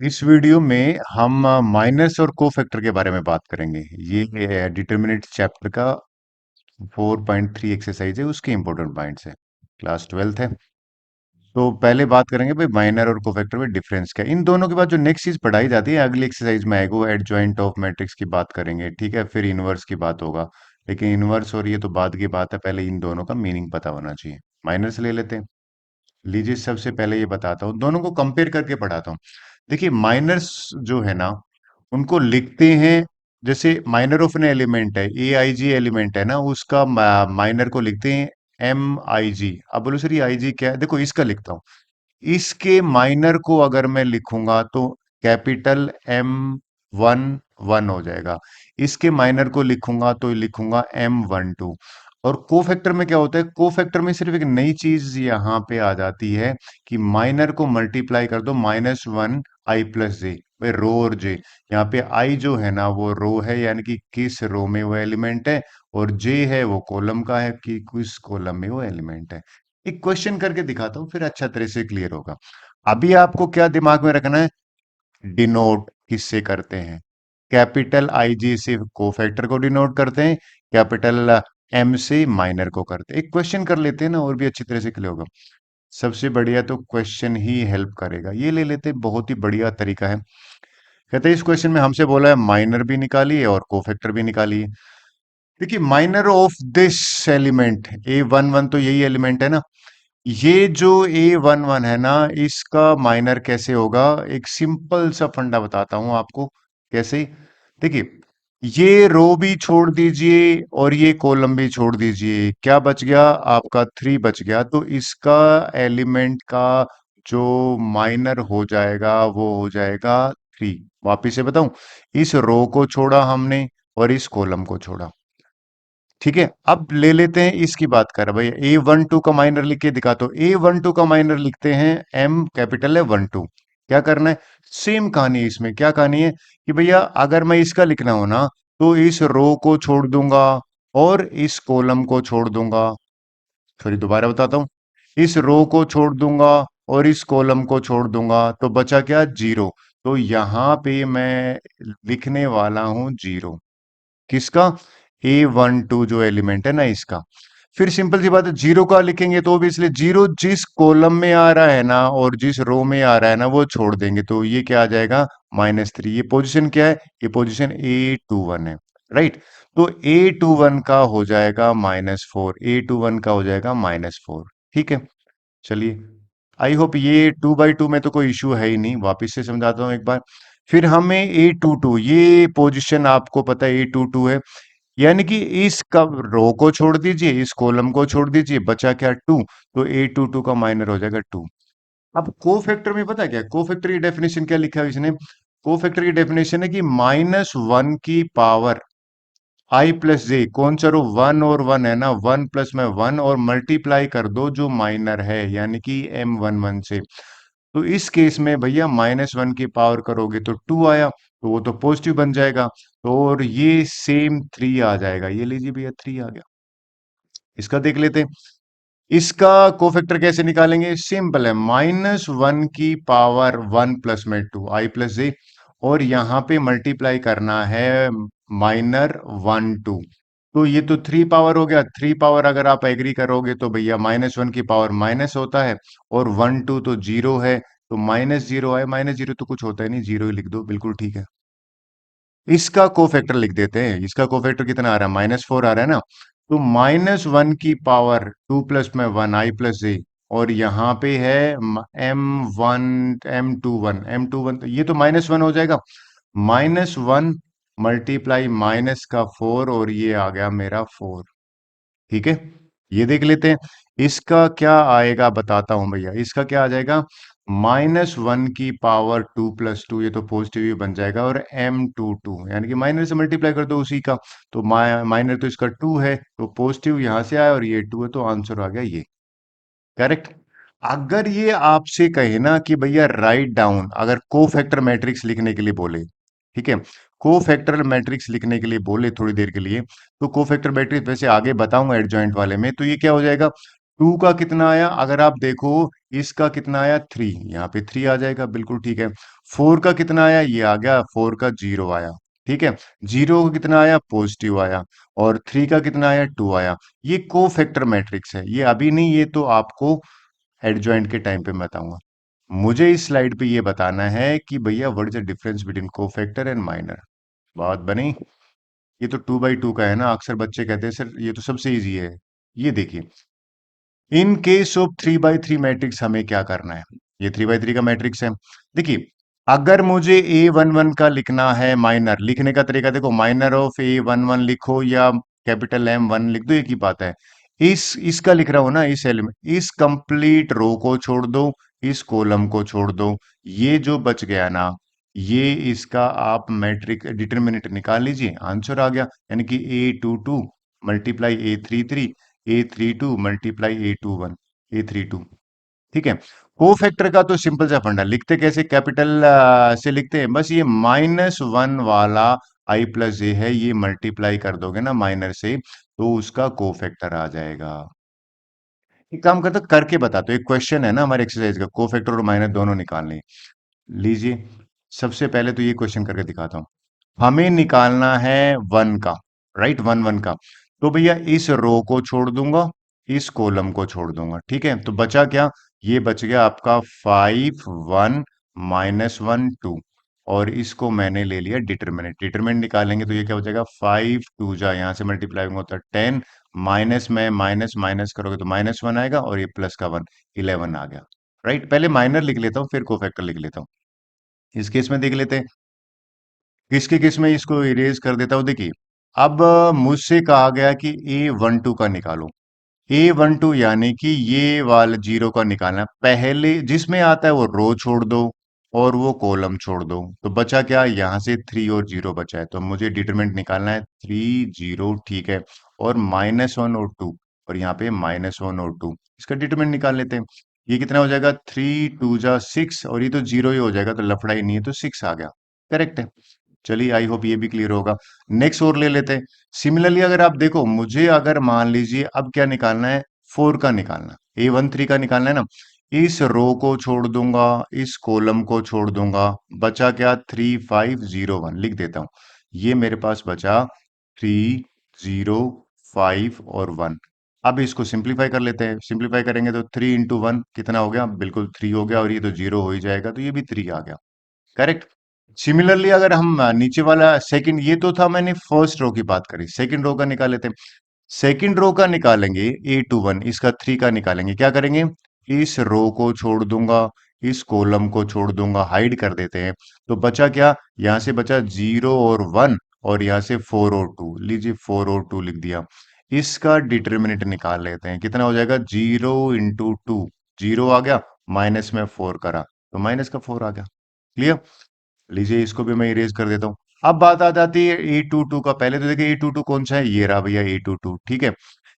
इस वीडियो में हम माइनस और कोफैक्टर के बारे में बात करेंगे। ये डिटर्मिनेंट चैप्टर का 4.3 एक्सरसाइज है, उसके इंपॉर्टेंट पॉइंट्स है। क्लास 12th है। तो पहले बात करेंगे भाई माइनर और कोफैक्टर में डिफरेंस क्या है। इन दोनों के बाद जो नेक्स्ट चीज पढ़ाई जाती है अगली एक्सरसाइज में आएगा, वो एडजॉइंट ऑफ मैट्रिक्स की बात करेंगे। ठीक है, फिर इनवर्स की बात होगा। लेकिन इनवर्स और ये तो बाद की बात है, पहले इन दोनों का मीनिंग पता होना चाहिए। माइनर से ले लेते हैं। लीजिए, सबसे पहले ये बताता हूँ, दोनों को कंपेयर करके पढ़ाता हूँ। देखिए, माइनर्स जो है ना, उनको लिखते हैं जैसे माइनर ऑफ एन एलिमेंट है, ए आई जी एलिमेंट है ना, उसका माइनर को लिखते हैं एम आई जी। अब बोलो सर ये आई जी क्या है? देखो इसका लिखता हूँ। इसके माइनर को अगर मैं लिखूंगा तो कैपिटल एम वन वन हो जाएगा। इसके माइनर को लिखूंगा तो लिखूंगा एम वन टू। और कोफैक्टर में क्या होता है? कोफैक्टर में सिर्फ एक नई चीज यहां पे आ जाती है कि माइनर को मल्टीप्लाई कर दो माइनस वन आई प्लस जे। भाई रो और जे, यहाँ पे आई जो है ना वो रो है, यानी कि किस रो में वो एलिमेंट है। और जे है वो कॉलम का है कि किस कॉलम में वो एलिमेंट है। एक क्वेश्चन करके दिखाता हूँ, फिर अच्छा तरह से क्लियर होगा। अभी आपको क्या दिमाग में रखना है? डिनोट किससे करते हैं? कैपिटल आई जी से कोफैक्टर को डिनोट करते हैं, कैपिटल एम से माइनर को करते हैं। एक क्वेश्चन कर लेते हैं ना, और भी अच्छी तरह से क्लियर होगा। सबसे बढ़िया तो क्वेश्चन ही हेल्प करेगा। ये ले लेते हैं, बहुत ही बढ़िया तरीका है। कहते हैं इस क्वेश्चन में हमसे बोला है माइनर भी निकालिए और कोफैक्टर भी निकालिए। देखिए, minor of this element A one one, तो यही एलिमेंट है ना। ये जो ए वन वन है ना, इसका माइनर कैसे होगा? एक सिंपल सा फंडा बताता हूं आपको। कैसे? देखिए, ये रो भी छोड़ दीजिए और ये कॉलम भी छोड़ दीजिए, क्या बच गया आपका? थ्री बच गया। तो इसका एलिमेंट का जो माइनर हो जाएगा वो हो जाएगा थ्री। वापिस से बताऊं, इस रो को छोड़ा हमने और इस कॉलम को छोड़ा। ठीक है, अब ले लेते हैं इसकी बात कर भाई, ए वन टू का माइनर लिख के दिखा। तो ए वन टू का माइनर लिखते हैं एम कैपिटल है वन टू। क्या करना है? सेम कहानी है इसमें। क्या कहानी है कि भैया अगर मैं इसका लिखना हो ना, तो इस रो को छोड़ दूंगा और इस कॉलम को छोड़ दूंगा। फिर दोबारा बताता हूं, इस रो को छोड़ दूंगा और इस कॉलम को छोड़ दूंगा, तो बचा क्या? जीरो। तो यहां पे मैं लिखने वाला हूं जीरो। किसका? ए वन टू जो एलिमेंट है ना, इसका। फिर सिंपल सी बात है, जीरो का लिखेंगे तो भी इसलिए जीरो जिस कॉलम में आ रहा है ना और जिस रो में आ रहा है ना वो छोड़ देंगे, तो ये क्या आ जाएगा? Minus three. ये पोजिशन क्या है? ये पोजिशन ए टू वन है। राइट। तो ए टू वन का हो जाएगा minus four, A two one का हो जाएगा माइनस फोर। ठीक है, चलिए। आई होप ये टू बाई टू में तो कोई इश्यू है ही नहीं। वापिस से समझाता हूँ एक बार। फिर हमें ए टू टू, ये पोजिशन आपको पता है ए टू टू है, यानी कि इस कब रो को छोड़ दीजिए, इस कॉलम को छोड़ दीजिए, बचा क्या? टू। तो ए टू टू का माइनर हो जाएगा टू। अब कोफैक्टर में पता है क्या? कोफैक्टर की डेफिनेशन क्या लिखा है इसने? कोफैक्टर की डेफिनेशन है कि माइनस वन की पावर आई प्लस जे, कौन सा रो? वन और वन है ना, वन प्लस में वन और मल्टीप्लाई कर दो जो माइनर है, यानी कि एम वन वन से। तो इस केस में भैया माइनस वन की पावर करोगे तो टू आया, तो वो तो पॉजिटिव बन जाएगा। तो और ये सेम थ्री आ जाएगा। ये लीजिए भैया, थ्री आ गया। इसका देख लेते हैं। इसका कोफैक्टर कैसे निकालेंगे? सिंपल है, माइनस वन की पावर वन प्लस में टू आई प्लस जे, और यहां पे मल्टीप्लाई करना है माइनर वन टू। तो ये तो थ्री पावर हो गया। थ्री पावर अगर आप एग्री करोगे तो भैया माइनस वन की पावर माइनस होता है, और वन टू तो जीरो है, तो माइनस जीरो है। माइनस जीरो तो कुछ होता है नहीं, जीरो ही लिख दो, बिल्कुल ठीक है। इसका कोफैक्टर लिख देते हैं। इसका कोफैक्टर कितना आ रहा है? माइनस फोर आ रहा है ना। तो माइनस वन की पावर टू प्लस में वन आई प्लस जे, और यहाँ पे है M one, M two one, तो ये तो माइनस वन हो जाएगा। माइनस वन मल्टीप्लाई माइनस का फोर, और ये आ गया मेरा फोर। ठीक है, ये देख लेते हैं। इसका क्या आएगा बताता हूं भैया। इसका क्या आ जाएगा? माइनस वन की पावर टू प्लस टू, ये तो पॉजिटिव ही बन जाएगा, और एम टू टू, यानी कि माइनर से मल्टीप्लाई कर दो उसी का। तो माइनर तो इसका टू है, तो पॉजिटिव यहां से आया और ये टू है, तो आंसर आ गया ये। करेक्ट। अगर ये आपसे कहे ना कि भैया राइट डाउन, अगर कोफैक्टर मैट्रिक्स लिखने के लिए बोले, ठीक है, कोफैक्टर मैट्रिक्स लिखने के लिए बोले थोड़ी देर के लिए, तो कोफैक्टर मैट्रिक्स वैसे आगे बताऊंगा एडजॉइंट वाले में, तो ये क्या हो जाएगा? टू का कितना आया अगर आप देखो, इसका कितना आया थ्री, यहाँ पे थ्री आ जाएगा, बिल्कुल ठीक है। फोर का कितना आया, ये आ गया, फोर का जीरो आया, ठीक है। जीरो का कितना आया, पॉजिटिव आया। और थ्री का कितना आया, टू आया। ये को फैक्टर मैट्रिक्स है, ये अभी नहीं, ये तो आपको एडजॉइंट के टाइम पे मैं बताऊंगा। मुझे इस स्लाइड पे ये बताना है कि भैया what is the difference between cofactor and minor. बात बनी। ये तो टू बाई टू का है ना, अक्सर बच्चे कहते हैं सर ये तो सबसे इजी है। ये देखिए, in case of three by three matrix हमें क्या करना है। ये थ्री बाई थ्री का मैट्रिक्स है। देखिए, अगर मुझे ए वन वन का लिखना है माइनर, लिखने का तरीका देखो, minor of A one one लिखो या कैपिटल एम वन लिख दो, एक ही बात है। इसका लिख रहा हूं ना, इस एलिमेंट, इस कंप्लीट रो को छोड़ दो, इस कॉलम को छोड़ दो, ये जो बच गया ना, ये इसका आप मैट्रिक डिटरमिनेंट निकाल लीजिए, आंसर आ गया। यानी कि a two two multiply a three three, a three two multiply a two one, a three two. ठीक है। को फैक्टर का तो सिंपल सा फंडा, लिखते कैसे, कैपिटल से लिखते हैं, बस ये माइनस वन वाला आई प्लस जे है, ये मल्टीप्लाई कर दोगे ना माइनर से, तो उसका को फैक्टर आ जाएगा। एक काम करते, करके बताते, एक क्वेश्चन है ना हमारे एक्सरसाइज का, को फैक्टर और माइनर दोनों निकालने। लीजिए, सबसे पहले तो ये क्वेश्चन करके दिखाता हूं। हमें निकालना है वन का, राइट, वन वन का। तो भैया इस रो को छोड़ दूंगा, इस कॉलम को छोड़ दूंगा, ठीक है। तो बचा क्या, ये बच गया आपका five one minus one two. और इसको मैंने ले लिया डिटरमिनेंट, डिटरमिनेंट निकालेंगे तो ये क्या हो जाएगा, फाइव टू जा, यहाँ से मल्टीप्लाई होता है टेन, माइनस में माइनस माइनस करोगे तो माइनस वन आएगा, और ये प्लस का वन, इलेवन आ गया। राइट, पहले माइनर लिख लेता हूँ फिर को फैक्टर लिख लेता हूँ। इस केस में देख लेते हैं, किसके केस में इसको इरेज कर देता हूं। देखिए, अब मुझसे कहा गया कि ए वन टू का निकालो। ए वन टू यानी कि ये वाला जीरो का निकालना है। पहले जिसमें आता है वो रो छोड़ दो और वो कॉलम छोड़ दो, तो बचा क्या, यहां से थ्री और जीरो बचा है, तो मुझे डिटरमिनेंट निकालना है थ्री जीरो, ठीक है। और माइनस वन और टू, और यहाँ पे माइनस वन और टू, इसका डिटरमिनेंट निकाल लेते हैं। ये कितना हो जाएगा, थ्री टू जा सिक्स, और ये तो जीरो ही हो जाएगा, तो लफड़ा ही नहीं है, तो सिक्स आ गया। करेक्ट है। चलिए, आई होप ये भी क्लियर होगा। नेक्स्ट और ले लेते हैं। सिमिलरली अगर आप देखो, मुझे अगर मान लीजिए अब क्या निकालना है, फोर का निकालना, ए वन थ्री का निकालना है ना। इस रो को छोड़ दूंगा, इस कॉलम को छोड़ दूंगा, बचा क्या, थ्री फाइव जीरो वन लिख देता हूं। ये मेरे पास बचा थ्री जीरो फाइव और वन। अब इसको सिंप्लीफाई कर लेते हैं, सिंप्लीफाई करेंगे तो थ्री इंटू वन कितना हो गया, बिल्कुल थ्री हो गया, और ये तो जीरो हो ही जाएगा, तो ये भी थ्री आ गया। करेक्ट। सिमिलरली अगर हम नीचे वाला सेकंड, ये तो था मैंने फर्स्ट रो की बात करी, सेकंड रो का निकाल लेते हैं। सेकंड रो का निकालेंगे, ए टू वन, इसका थ्री का निकालेंगे, क्या करेंगे, इस रो को छोड़ दूंगा, इस कॉलम को छोड़ दूंगा, हाइड कर देते हैं। तो बचा क्या, यहां से बचा जीरो और वन, और यहां से फोर और टू, लीजिए फोर और टू लिख दिया। इसका डिटर्मिनेंट निकाल लेते हैं, कितना हो जाएगा, जीरो इंटू टू, जीरो आ गया, माइनस में फोर करा तो माइनस का फोर आ गया। क्लियर। लीजिए, इसको भी मैं इरेज कर देता हूं। अब बात आ जाती है ए टू टू का। पहले तो देखिए ए टू टू कौन सा है, ये रहा भैया ए टू टू, ठीक है।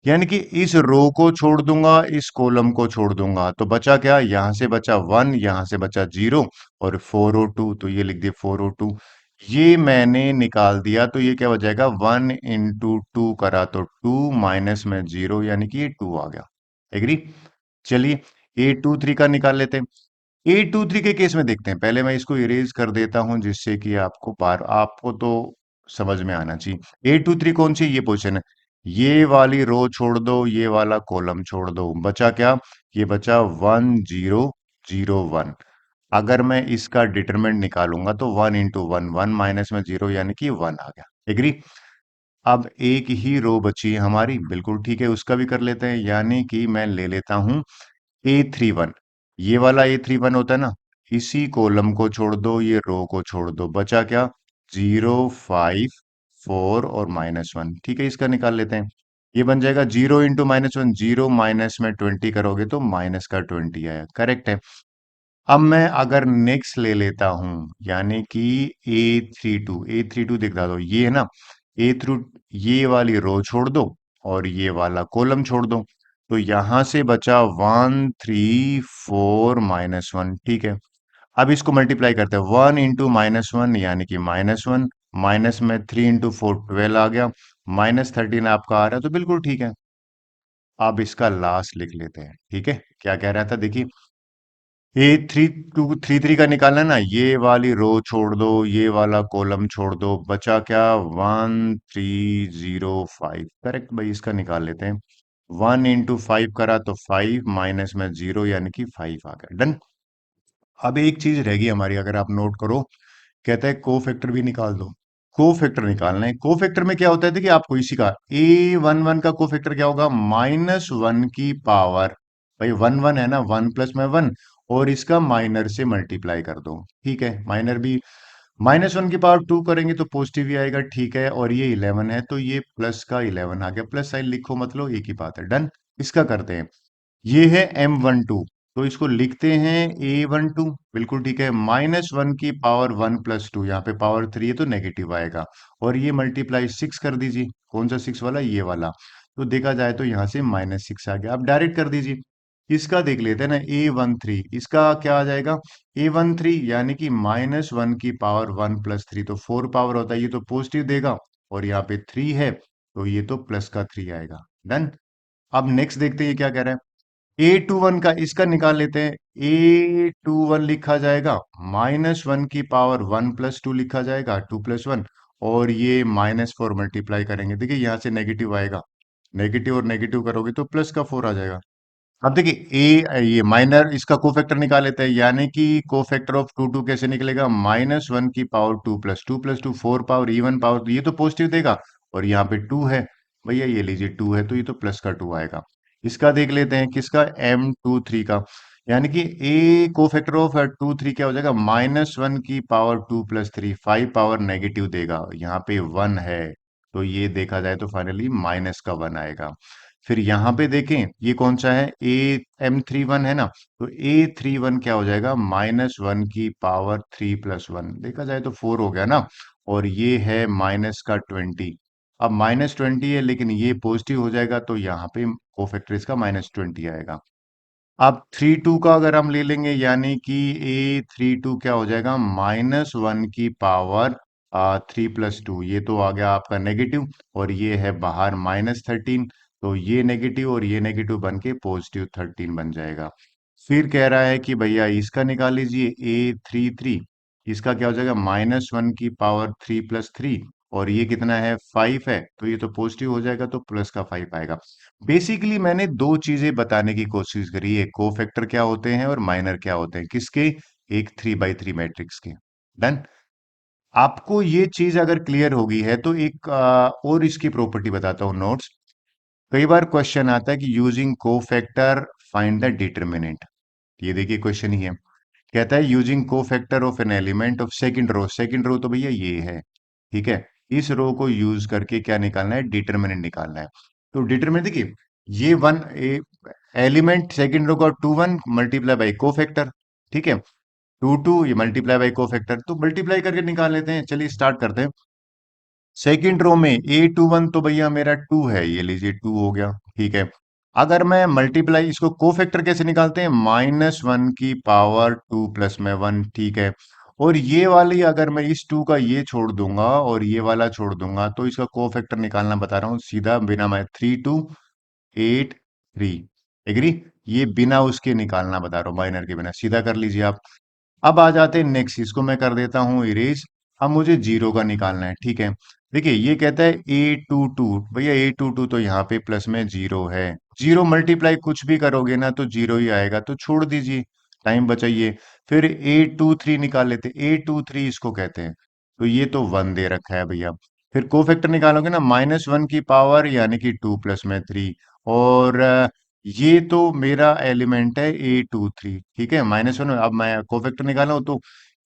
यानी कि इस रो को छोड़ दूंगा, इस कॉलम को छोड़ दूंगा, तो बचा क्या, यहां से बचा वन, यहां से बचा जीरो, और फोर ओ टू, तो ये लिख दिया फोर ओ टू। ये मैंने निकाल दिया, तो ये क्या हो जाएगा, वन इंटू टू करा तो टू, माइनस में जीरो, यानी कि ये टू आ गया। एग्री। चलिए, ए टू थ्री का निकाल लेते हैं। ए टू थ्री के केस में देखते हैं, पहले मैं इसको इरेज कर देता हूं, जिससे कि आपको पार, आपको तो समझ में आना चाहिए। ए टू थ्री कौन सी, ये पोजीशन है। ये वाली रो छोड़ दो, ये वाला कॉलम छोड़ दो, बचा क्या, ये बचा वन जीरो जीरो वन। अगर मैं इसका डिटरमिनेंट निकालूंगा तो one into one, one minus में जीरो, यानी कि वन आ गया। एग्री। अब एक ही रो बची है हमारी, बिल्कुल ठीक है, उसका भी कर लेते हैं। यानी कि मैं ले लेता हूं ए थ्री वन, ये वाला ए थ्री वन होता है ना, इसी कॉलम को छोड़ दो, ये रो को छोड़ दो, बचा क्या, जीरो फाइव फोर और माइनस वन, ठीक है। इसका निकाल लेते हैं। ये बन जाएगा zero into minus one, zero minus में ट्वेंटी करोगे तो माइनस का ट्वेंटी आया। करेक्ट है। अब मैं अगर नेक्स्ट ले लेता हूं, यानी कि a three two, a three two दिखा दो, ये है ना, ए थ्रू, ये वाली रो छोड़ दो और ये वाला कॉलम छोड़ दो, तो यहां से बचा one three four minus one, ठीक है। अब इसको मल्टीप्लाई करते हैं, वन इंटू माइनस वन यानी कि माइनस वन, माइनस में थ्री इंटू फोर ट्वेल्व आ गया, माइनस थर्टीन आपका आ रहा है, तो बिल्कुल ठीक है। अब इसका लास्ट लिख लेते हैं, ठीक है। क्या कह रहा था देखिए, ए थ्री टू थ्री थ्री का निकालना है ना, ये वाली रो छोड़ दो, ये वाला कॉलम छोड़ दो, बचा क्या, 1305, करेक्ट भाई, इसका निकाल लेते हैं। 1 × 5 करा तो 5, माइनस में 0 यानी कि 5 आ गया, डन। अब एक चीज रहेगी हमारी, अगर आप नोट करो, कहता है को फैक्टर भी निकाल दो। को फैक्टर निकालना है, को फैक्टर में क्या होता है, देखिए आपको इसी का A11 का को फैक्टर क्या होगा, -1 की पावर, भाई 1 1 है ना, 1 + 1, और इसका माइनर से मल्टीप्लाई कर दो, ठीक है। माइनर भी -1 की पावर 2 करेंगे तो पॉजिटिव ही आएगा, ठीक है। और ये 11 है तो ये प्लस का 11 आ गया, प्लस साइन लिखो, मतलब एक ही बात है, डन। इसका करते हैं, ये है M12, तो इसको लिखते हैं A12, बिल्कुल ठीक है। -1 की पावर 1 + 2, यहाँ पे पावर 3 है तो नेगेटिव आएगा, और ये मल्टीप्लाई 6 कर दीजिए, कौन सा 6 वाला, ये वाला। तो देखा जाए तो यहाँ से -6 आ गया, अब डायरेक्ट कर दीजिए। इसका देख लेते हैं ना, A13, इसका क्या आ जाएगा, A13 यानी कि -1 की पावर 1 + 3, तो 4 पावर होता है, ये तो पॉजिटिव देगा, और यहाँ पे 3 है तो ये तो प्लस का 3 आएगा, डन। अब नेक्स्ट देखते हैं ये क्या कह रहा है। A21 का, इसका निकाल लेते हैं। A21 लिखा जाएगा -1 की पावर 1 + 2 लिखा जाएगा, 2 + 1, और ये -4 मल्टीप्लाई करेंगे, देखिए यहाँ से नेगेटिव आएगा, नेगेटिव और नेगेटिव करोगे तो प्लस का 4 आ जाएगा। अब देखिए ए ये माइनर, इसका कोफैक्टर निकाल लेते हैं, यानी कि कोफैक्टर ऑफ टू टू कैसे निकलेगा, -1 की पावर 2 + 2 + 2 4 पावर इवन पावर, तो ये तो पॉजिटिव देगा, और यहाँ पे 2 है, भैया ये लीजिए 2 है तो ये तो प्लस का 2 आएगा। इसका देख लेते हैं, किसका, M23 का, यानी कि ए कोफैक्टर ऑफ 2 3 क्या हो जाएगा, -1 की पावर 2 + 3, 5 पावर नेगेटिव देगा, यहाँ पे 1 है, तो ये देखा जाए तो फाइनली माइनस का 1 आएगा। फिर यहाँ पे देखें, ये कौन सा है, M31 है ना, तो A31 क्या हो जाएगा, -1 की पावर 3 + 1, देखा जाए तो 4 हो गया ना, और ये है माइनस का 20। अब -20 है लेकिन ये पॉजिटिव हो जाएगा, तो यहाँ पे कोफैक्टर इसका -20 आएगा। अब 3 2 का अगर हम ले लेंगे, यानी कि A32 क्या हो जाएगा, -1 की पावर 3 + 2, ये तो आ गया आपका नेगेटिव, और ये है बाहर -13, तो ये नेगेटिव और ये नेगेटिव बन के +13 बन जाएगा। फिर कह रहा है कि भैया इसका निकाल लीजिए, A33, इसका क्या हो जाएगा, -1 की पावर 3 + 3, और ये कितना है, 5 है, तो ये तो पॉजिटिव हो जाएगा, तो प्लस का 5 आएगा। बेसिकली मैंने दो चीजें बताने की कोशिश करी है, कोफैक्टर क्या होते हैं और माइनर क्या होते हैं, किसके, एक 3 × 3 मैट्रिक्स के, डन। आपको ये चीज अगर क्लियर होगी है तो एक और इसकी प्रॉपर्टी बताता हूँ, नोट्स। कई बार क्वेश्चन आता है कि using cofactor find the determinant, ये देखिए क्वेश्चन ही है, कहता है using cofactor of an element of second row, second row तो भैया ये है, ठीक है। इस रो को यूज करके क्या निकालना है, डिटरमिनेंट निकालना है। तो डिटरमिनेंट देखिए, ये वन एलिमेंट सेकंड रो का 2 1 मल्टीप्लाई बाई कोफैक्टर, ठीक है, 2 2 ये मल्टीप्लाई बाई कोफैक्टर, तो मल्टीप्लाई करके निकाल लेते हैं, चलिए स्टार्ट करते हैं। सेकंड रो में A21 तो भैया मेरा 2 है, ये लीजिए 2 हो गया, ठीक है। अगर मैं मल्टीप्लाई, इसको कोफैक्टर कैसे निकालते हैं, -1 की पावर 2 + 1, ठीक है। और ये वाली अगर मैं इस 2 का ये छोड़ दूंगा और ये वाला छोड़ दूंगा, तो इसका कोफैक्टर निकालना बता रहा हूँ सीधा, बिना मैं 3283, एग्री, ये बिना उसके निकालना बता रहा हूँ, माइनर के बिना, सीधा कर लीजिए आप। अब आ जाते हैं नेक्स्ट, इसको मैं कर देता हूं इरेज। अब मुझे जीरो का निकालना है, ठीक है। देखिए ये कहता है A22, भैया A22 तो यहाँ पे प्लस में जीरो है, जीरो मल्टीप्लाई कुछ भी करोगे ना तो जीरो ही आएगा, तो छोड़ दीजिए, टाइम बचाइए। फिर A23 निकाल लेते, A23 इसको कहते हैं, तो ये तो 1 दे रखा है भैया। फिर कोफैक्टर निकालोगे ना, -1 की पावर यानी कि 2 + 3, और ये तो मेरा एलिमेंट है A23, ठीक है, -1, अब मैं कोफैक्टर निकाला हूं तो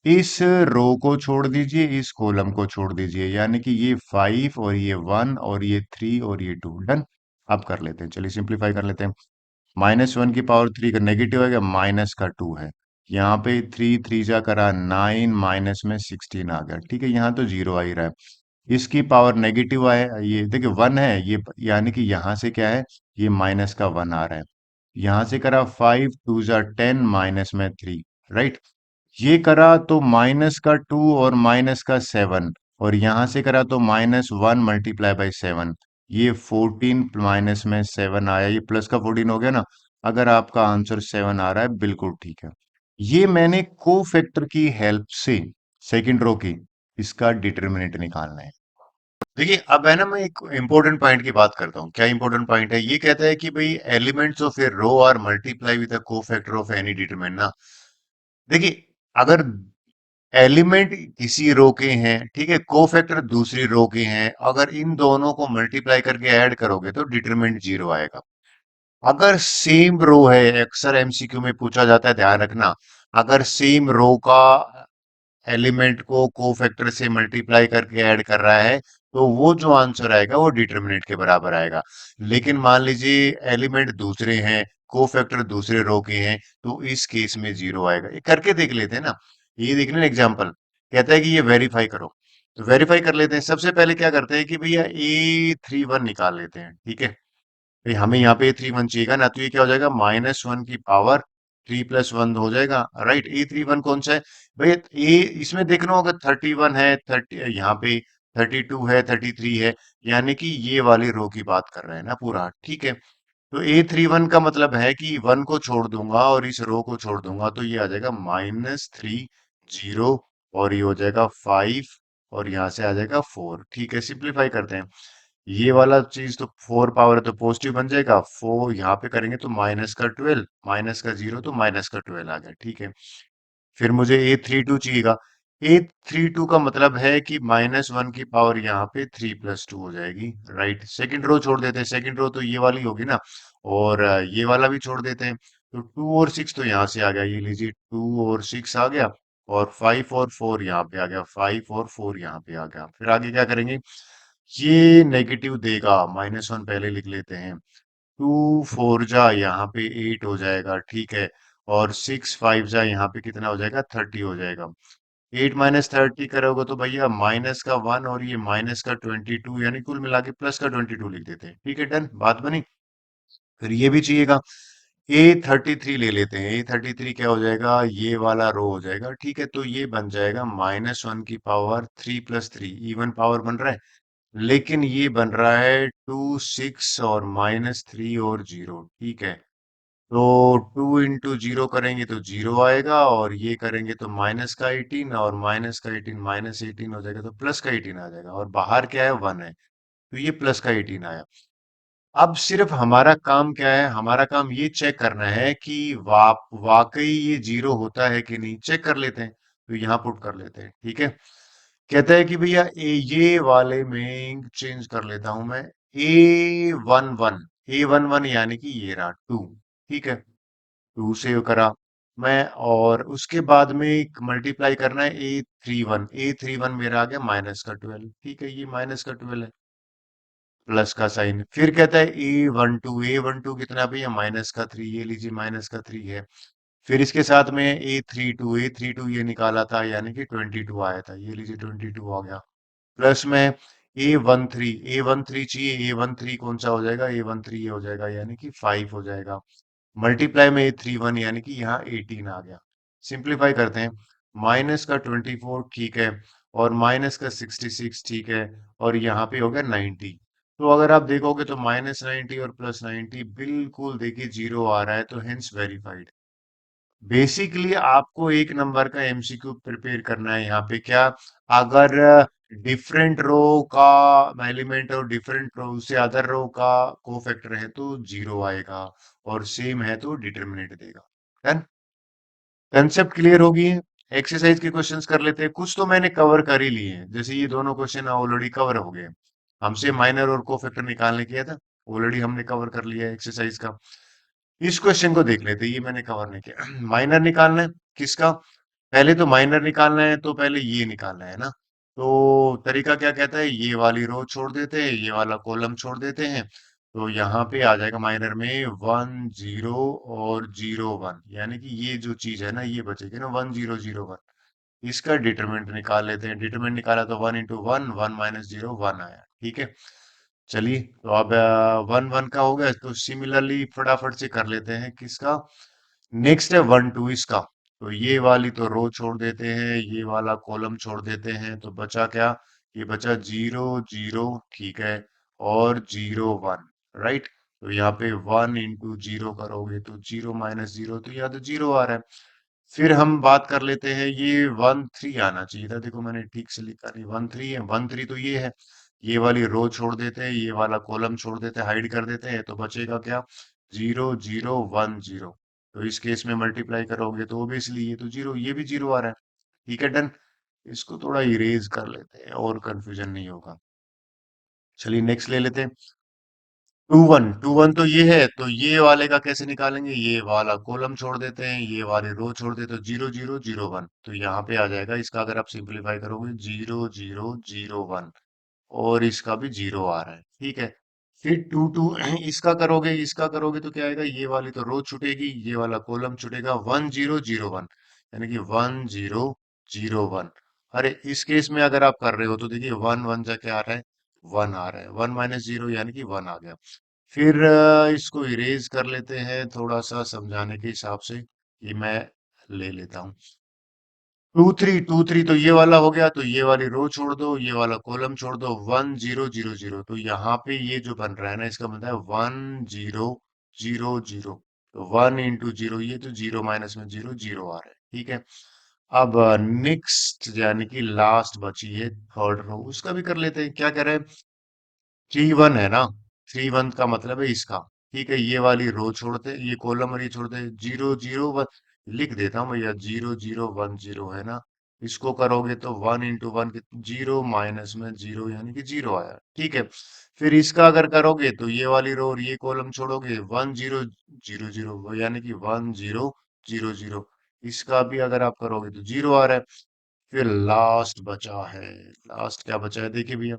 इस रो को छोड़ दीजिए, इस कॉलम को छोड़ दीजिए, यानी कि ये 5 और ये 1 और ये 3 और ये 2, डन। अब कर लेते हैं, चलिए सिंप्लीफाई कर लेते हैं। -1 की पावर 3 का नेगेटिव है, क्या माइनस का 2 है, यहाँ पे 3 3 जा करा 9, माइनस में 16 आ गया, ठीक है, यहाँ तो जीरो आ ही रहा है। इसकी पावर नेगेटिव आए, ये देखिए 1 है ये, यानी कि यहाँ से क्या है, ये माइनस का 1 आ रहा है। यहां से करा 5 2 * 10, माइनस में 3, राइट। ये करा तो -2 और -7, और यहां से करा तो -1 × 7, ये 14 माइनस में 7 आया, ये प्लस का 14 हो गया ना। अगर आपका आंसर 7 आ रहा है, बिल्कुल ठीक है। ये मैंने को फैक्टर की हेल्प से, सेकंड रो की, इसका डिटर्मिनेंट निकालना है। देखिए अब है ना, मैं एक इंपॉर्टेंट पॉइंट की बात करता हूँ। क्या इंपॉर्टेंट पॉइंट है? ये कहता है कि भाई elements of a row are multiply with the cofactor of any determinant ना। देखिए, अगर एलिमेंट किसी रो के हैं, ठीक है, कोफैक्टर दूसरी रो के हैं, अगर इन दोनों को मल्टीप्लाई करके ऐड करोगे तो डिटरमिनेंट जीरो आएगा। अगर सेम रो है, अक्सर एमसीक्यू में पूछा जाता है, ध्यान रखना, अगर सेम रो का एलिमेंट को कोफैक्टर से मल्टीप्लाई करके ऐड कर रहा है, तो वो जो आंसर आएगा वो डिटरमिनेंट के बराबर आएगा। लेकिन मान लीजिए एलिमेंट दूसरे हैं, कोफैक्टर दूसरे रो के हैं, तो इस केस में जीरो आएगा। ये करके देख लेते हैं ना। ये देख लेना एग्जांपल, कहता है कि ये वेरीफाई करो। तो वेरीफाई कर लेते हैं। सबसे पहले क्या करते हैं कि भैया A31 निकाल लेते हैं, ठीक है। भाई हमें यहाँ पे A31 चाहिएगा ना, तो ये क्या हो जाएगा, -1 की पावर 3+1 हो जाएगा। राइट, A31 कौन सा है भाई? ए इसमें देखना होगा, 31 है, 30 यहाँ पे, 32 है, 33 है, यानी कि ये वाली रो की बात कर रहे हैं ना पूरा, ठीक है। तो A31 का मतलब है कि 1 को छोड़ दूंगा और इस रो को छोड़ दूंगा, तो ये आ जाएगा -3 0, और ये हो जाएगा 5, और यहाँ से आ जाएगा 4। ठीक है, सिंप्लीफाई करते हैं। ये वाला चीज तो 4 पावर है तो पॉजिटिव बन जाएगा, 4 यहाँ पे करेंगे तो माइनस का 12, माइनस का 0 तो माइनस का 12 आ गया, ठीक है। फिर मुझे A32 चाहिएगा। A32 का मतलब है कि -1 की पावर यहाँ पे 3+2 हो जाएगी। राइट, सेकंड रो छोड़ देते हैं, सेकंड रो तो ये वाली होगी ना, और ये वाला भी छोड़ देते हैं। तो 2 और 6 तो यहाँ से आ गया, ये लीजिए 2 और 6 आ गया, और 5 और 4 यहाँ पे आ गया, 5 और 4 यहाँ पे आ गया। फिर आगे क्या करेंगे, ये नेगेटिव देगा, -1 पहले लिख लेते हैं। 2 4 जा यहाँ पे 8 हो जाएगा, ठीक है, और 6 5 जा यहाँ पे कितना हो जाएगा, 30 हो जाएगा। 8 -30 करोगे तो भैया माइनस का 1 और ये माइनस का 22, यानी कुल मिला के प्लस का 22 लिख देते हैं। ठीक है, डन, बात बनी। फिर ये भी चाहिएगा। A33 ले लेते हैं। A33 क्या हो जाएगा, ये वाला रो हो जाएगा, ठीक है। तो ये बन जाएगा -1 की पावर 3+3, इवन पावर बन रहा है। लेकिन ये बन रहा है 2 6 और -3 और 0, ठीक है। तो 2 × 0 करेंगे तो 0 आएगा, और ये करेंगे तो -18, और -18 -18 हो जाएगा, तो +18 आ जाएगा, और बाहर क्या है, 1 है, तो ये +18 आया। अब सिर्फ हमारा काम क्या है, हमारा काम ये चेक करना है कि वाकई ये 0 होता है कि नहीं, चेक कर लेते हैं। तो यहाँ पुट कर लेते हैं, ठीक है। कहता है कि भैया ये वाले में चेंज कर लेता हूं मैं, A11 यानी कि ये रहा 2, ठीक है। 2 सेव करा मैं, और उसके बाद में मल्टीप्लाई करना है A31 मेरा आ गया -12, ठीक है, ये -12 है, प्लस का साइन। फिर कहता है A12 कितना भैया, -3, ये लीजिए -3 है। फिर इसके साथ में A32 ये निकाला था, यानी कि 22 आया था, ये लीजिए 22 आ गया। प्लस में A13 चाहिए, A13 कौन सा हो जाएगा, A13 ये हो जाएगा, यानी कि 5 हो जाएगा। मल्टीप्लाई में A31, यानी कि यहाँ 18 आ गया। सिंप्लीफाई करते हैं, माइनस का 24, ठीक है, और माइनस का 66, ठीक है, और यहाँ पे हो गया 90। तो अगर आप देखोगे तो -90 और +90 बिल्कुल देखिए 0 आ रहा है, तो हेंस वेरीफाइड। बेसिकली आपको एक नंबर का एमसीक्यू प्रिपेयर करना है यहाँ पे। क्या, अगर डिफरेंट रो का एलिमेंट और डिफरेंट रो से अदर रो का कोफैक्टर है तो 0 आएगा, और सेम है तो डिटरमिनेंट देगा। डन, कंसेप्ट क्लियर होगी। एक्सरसाइज के क्वेश्चंस कर लेते हैं। कुछ तो मैंने कवर कर ही लिए हैं, जैसे ये दोनों क्वेश्चन ऑलरेडी कवर हो गए। हमसे माइनर और कोफैक्टर निकालने किया था, ऑलरेडी हमने कवर कर लिया है एक्सरसाइज का। इस क्वेश्चन को देख लेते हैं, ये मैंने कवर नहीं किया। माइनर निकालना है किसका, पहले तो माइनर निकालना है, तो पहले ये निकालना है ना। तो तरीका क्या कहता है, ये वाली रो छोड़ देते हैं, ये वाला कॉलम छोड़ देते हैं, तो यहाँ पे आ जाएगा माइनर में 1 0 और 0 1, यानी कि ये जो चीज है ना ये बचेगी ना, 1 0 0 1। इसका डिटरमिनेंट निकाल लेते हैं। डिटरमिनेंट निकाला तो 1 × 1, 1 - 0 1 आया, ठीक है। चलिए, तो अब 1 1 का हो गया, तो सिमिलरली फटाफट से कर लेते हैं किसका, नेक्स्ट है 1 2 इसका। तो ये वाली तो रो छोड़ देते हैं, ये वाला कॉलम छोड़ देते हैं, तो बचा क्या, ये बचा 0 0, ठीक है, और 0 1, राइट। तो यहाँ पे 1 × 0 करोगे तो 0 - 0, तो यहाँ तो 0 आ रहा है। फिर हम बात कर लेते हैं, ये 1 3 आना चाहिए था, देखो मैंने ठीक से लिखा नहीं, 1 3 है, 1 3 तो ये है। ये वाली रो छोड़ देते हैं, ये वाला कॉलम छोड़ देते हैं, हाइड कर देते हैं, तो बचेगा क्या? 0 0 1 0। तो इस केस में मल्टीप्लाई करोगे तो ओबियसली ये तो जीरो, ये भी जीरो आ रहा है। ठीक है, डन। इसको थोड़ा इरेज कर लेते हैं और कंफ्यूजन नहीं होगा। चलिए नेक्स्ट ले लेते हैं। 2 1 तो ये है, तो ये वाले का कैसे निकालेंगे? ये वाला कॉलम छोड़ देते हैं, ये वाले रो छोड़ देते हैं, 0 0 0 1, तो यहाँ पे आ जाएगा इसका, अगर आप सिंपलीफाई करोगे 0 0 0 1, और इसका भी जीरो आ रहा है। ठीक है, फिर 2 2 इसका करोगे तो क्या आएगा? ये वाली तो रो छूटेगी, ये वाला कॉलम छूटेगा, 1 0 0 1, यानी कि 1 0 0 1। अरे इस केस में अगर आप कर रहे हो तो देखिए 1 1 जा क्या आ रहा है? 1 आ रहा है, 1 - 0 यानी कि 1 आ गया। फिर इसको इरेज कर लेते हैं थोड़ा सा समझाने के हिसाब से, ये मैं ले लेता हूँ। 2 3 तो ये वाला हो गया, तो ये वाली रो छोड़ दो, ये वाला कॉलम छोड़ दो, 1 0 0 0, तो यहाँ पे ये जो बन रहा है ना, इसका मतलब है 1 0 0 0, तो 1 × 0, ये तो जीरो माइनस में जीरो, जीरो आ रहा है। ठीक है, अब नेक्स्ट यानी कि लास्ट बची है थर्ड रो, उसका भी कर लेते हैं। क्या कह रहे हैं? 3 1 है ना, 3 1 का मतलब है इसका। ठीक है, ये वाली रो छोड़ते, ये कॉलम और ये छोड़ते, 0 0 1 लिख देता हूँ भैया, 0 0 1 0 है ना। इसको करोगे तो 1 × 1, जीरो माइनस में जीरो, यानी कि जीरो आया। ठीक है, फिर इसका अगर करोगे तो ये वाली रो और ये कॉलम छोड़ोगे, 1 0 0 0, यानी कि 1 0 0 0। इसका भी अगर आप करोगे तो जीरो आ रहा है। फिर लास्ट बचा है, लास्ट क्या बचा है देखिए भैया,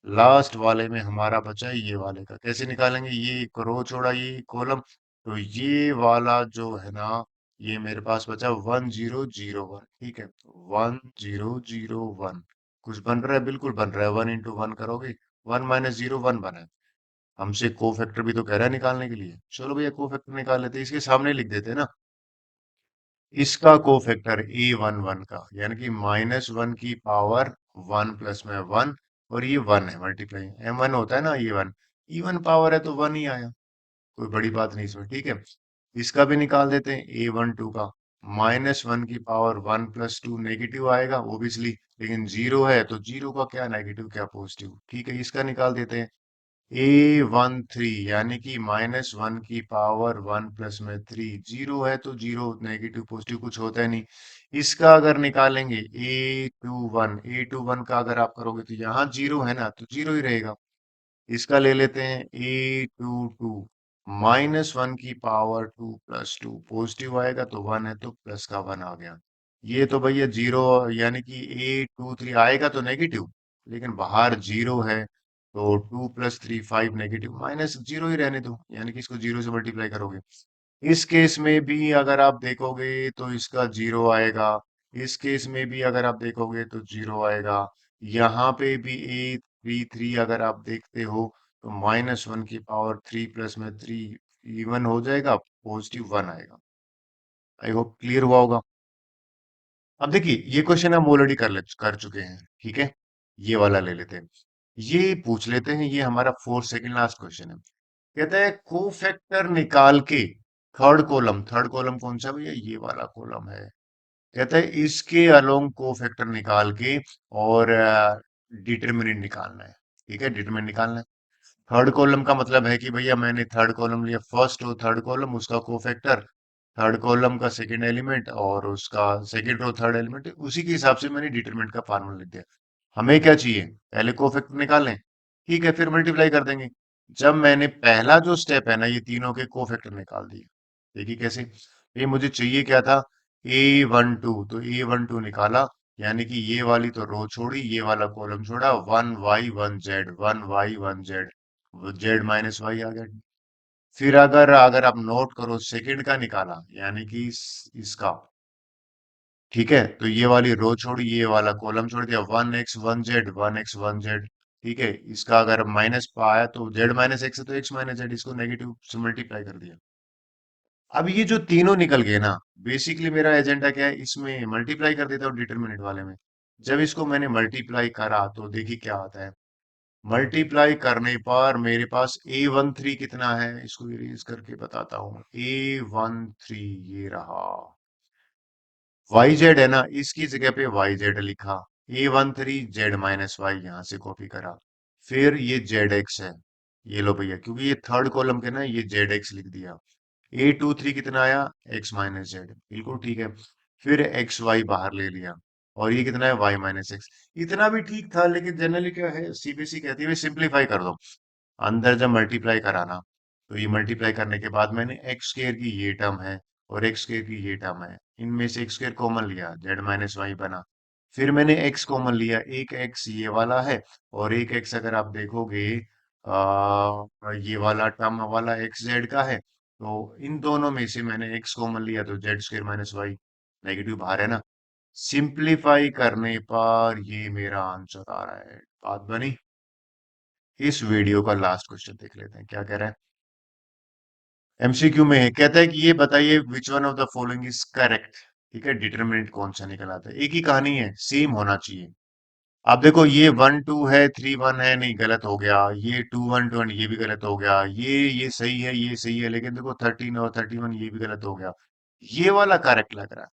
लास्ट वाले में हमारा बचा है ये वाले का, कैसे निकालेंगे? ये एक रो छोड़ा, ये कॉलम, तो ये वाला जो है ना, ये मेरे पास बचा 1 0 0 1। ठीक है, 1 0 0 1 कुछ बन रहा है? बिल्कुल बन रहा है, 1 × 1 करोगे, 1 - 0 1 बना है। हमसे को फैक्टर भी तो कह रहा है निकालने के लिए, चलो भैया को फैक्टर निकाल लेते हैं, इसके सामने लिख देते हैं ना। इसका कोफैक्टर a11 का, यानी कि -1 की पावर 1 प्लस में 1, और ये 1 है, मल्टीप्लाई m1 होता है ना, ये 1 इवन पावर है तो 1 ही आया, कोई बड़ी बात नहीं इसमें। ठीक है, इसका भी निकाल देते हैं, a12 का, -1 की पावर 1 + 2 नेगेटिव आएगा ओबियसली, लेकिन जीरो है तो जीरो का क्या नेगेटिव क्या पॉजिटिव। ठीक है, इसका निकाल देते हैं, a13, यानी कि -1 की पावर 1 प्लस में 3, जीरो है तो जीरो, नेगेटिव पॉजिटिव कुछ होता है नहीं। इसका अगर निकालेंगे a21 का अगर आप करोगे तो यहाँ जीरो है ना, तो जीरो ही रहेगा। इसका ले लेते हैं a22, -1 की पावर 2 + 2, पॉजिटिव आएगा तो 1 है तो प्लस का 1 आ गया। ये तो भैया जीरो, यानी कि a23 आएगा तो नेगेटिव, लेकिन बाहर जीरो है, तो 2 + 3 5, नेगेटिव माइनस जीरो ही रहने दो, यानी कि इसको जीरो से मल्टीप्लाई करोगे। इस केस में भी अगर आप देखोगे तो इसका जीरो आएगा, इस केस में भी अगर आप देखोगे तो जीरो आएगा, यहाँ पे भी a33 अगर आप देखते हो तो -1 की पावर 3 प्लस में 3 इवन हो जाएगा, पॉजिटिव 1 आएगा। आई होप क्लियर हुआ होगा। अब देखिए ये क्वेश्चन हम ऑलरेडी कर चुके हैं। ठीक है, ये वाला ले लेते हैं, ये पूछ लेते हैं, ये हमारा फोर्थ सेकंड लास्ट क्वेश्चन है। कहता है कोफैक्टर निकाल के, थर्ड कॉलम कौन सा भैया? ये वाला कॉलम है। कहता है इसके अलोंग कोफैक्टर निकाल के और डिटरमिनेंट निकालना है। ठीक है, डिटरमिनेंट निकालना है। थर्ड कॉलम का मतलब है कि भैया मैंने थर्ड कॉलम लिया, फर्स्ट रो थर्ड कॉलम उसका कोफैक्टर, थर्ड कॉलम का सेकंड एलिमेंट और उसका सेकंड रो थर्ड एलिमेंट, उसी के हिसाब से मैंने डिटरमिनेंट का फार्मूला लिख दिया। हमें क्या चाहिए? पहले कोफैक्टर निकालें, ठीक है, फिर मल्टीप्लाई कर देंगे। जब मैंने पहला जो स्टेप है ना, ये तीनों के कोफैक्टर निकाल दिए, देखिए कैसे। ये मुझे चाहिए क्या था? a12, तो a12 निकाला, यानी कि ये वाली तो रो छोड़ी, ये वाला कॉलम छोड़ा, 1 y 1 z, 1 y 1 z, z - y आ गया। फिर अगर आप नोट करो, सेकंड का निकाला, यानी कि इसका, ठीक है, तो ये वाली रो छोड़ी, ये वाला कॉलम छोड़ दिया, 1 x 1 z, 1 x 1 z। ठीक है, इसका अगर माइनस पाया तो z - x है तो x - z, इसको नेगेटिव से मल्टीप्लाई कर दिया। अब ये जो तीनों निकल गए ना, बेसिकली मेरा एजेंडा क्या है, इसमें मल्टीप्लाई कर देता हूँ डिटरमिनेंट वाले में। जब इसको मैंने मल्टीप्लाई करा तो देखिए क्या आता है, मल्टीप्लाई करने पर मेरे पास A13 कितना है, इसको इरेज करके बताता हूं। A13 ये रहा। वाई जेड है ना, इसकी जगह पे वाई जेड लिखा। A13 Z-Y यहां से कॉपी करा। फिर ये ZX है। ये लो भैया, क्योंकि ये थर्ड कॉलम के ना, ये ZX लिख दिया। A23 कितना आया, X-Z, बिल्कुल ठीक है। फिर XY बाहर ले लिया। और ये कितना है, Y-X। इतना भी ठीक था, लेकिन जनरली क्या है, सीबीएसई कहती है सिंप्लीफाई कर दो। अंदर जब मल्टीप्लाई कराना, तो ये मल्टीप्लाई करने के बाद मैंने एक्स स्क्र की ये टर्म है और एक्स स्क्र की ये टर्म है, इनमें से एक्स स्क्र कॉमन लिया, Z-Y बना। फिर मैंने एक्स कॉमन लिया, एक एक्स ये वाला है और एक एक्स अगर आप देखोगे ये वाला टर्म वाला एक्स जेड का है, तो इन दोनों में से मैंने एक्स कॉमन लिया, तो Z² - Y नेगेटिव बाहर है ना। सिंप्लीफाई करने पर ये मेरा आंसर आ रहा है। बात बनी। इस वीडियो का लास्ट क्वेश्चन देख लेते हैं, क्या कह रहा है। एमसीक्यू में है, कहता है कि ये बताइए which one of the following is correct. ठीक है, डिटरमिनेंट कौन सा निकल आता है। एक ही कहानी है, सेम होना चाहिए। आप देखो, ये 1 2 है, 3 1 है, नहीं गलत हो गया। ये 2 1 2 ये भी गलत हो गया। ये सही है, ये सही है, लेकिन देखो 13 और 31 ये भी गलत हो गया। ये वाला करेक्ट लग रहा है।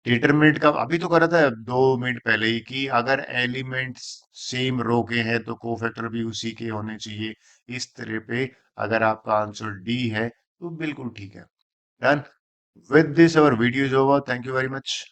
डिटरमिनेंट का अभी तो करा था 2 मिनट पहले ही, कि अगर एलिमेंट्स सेम रो के हैं तो कोफैक्टर भी उसी के होने चाहिए। इस तरह पे अगर आपका आंसर डी है तो बिल्कुल ठीक है। Done. With this our video is over, thank you very much.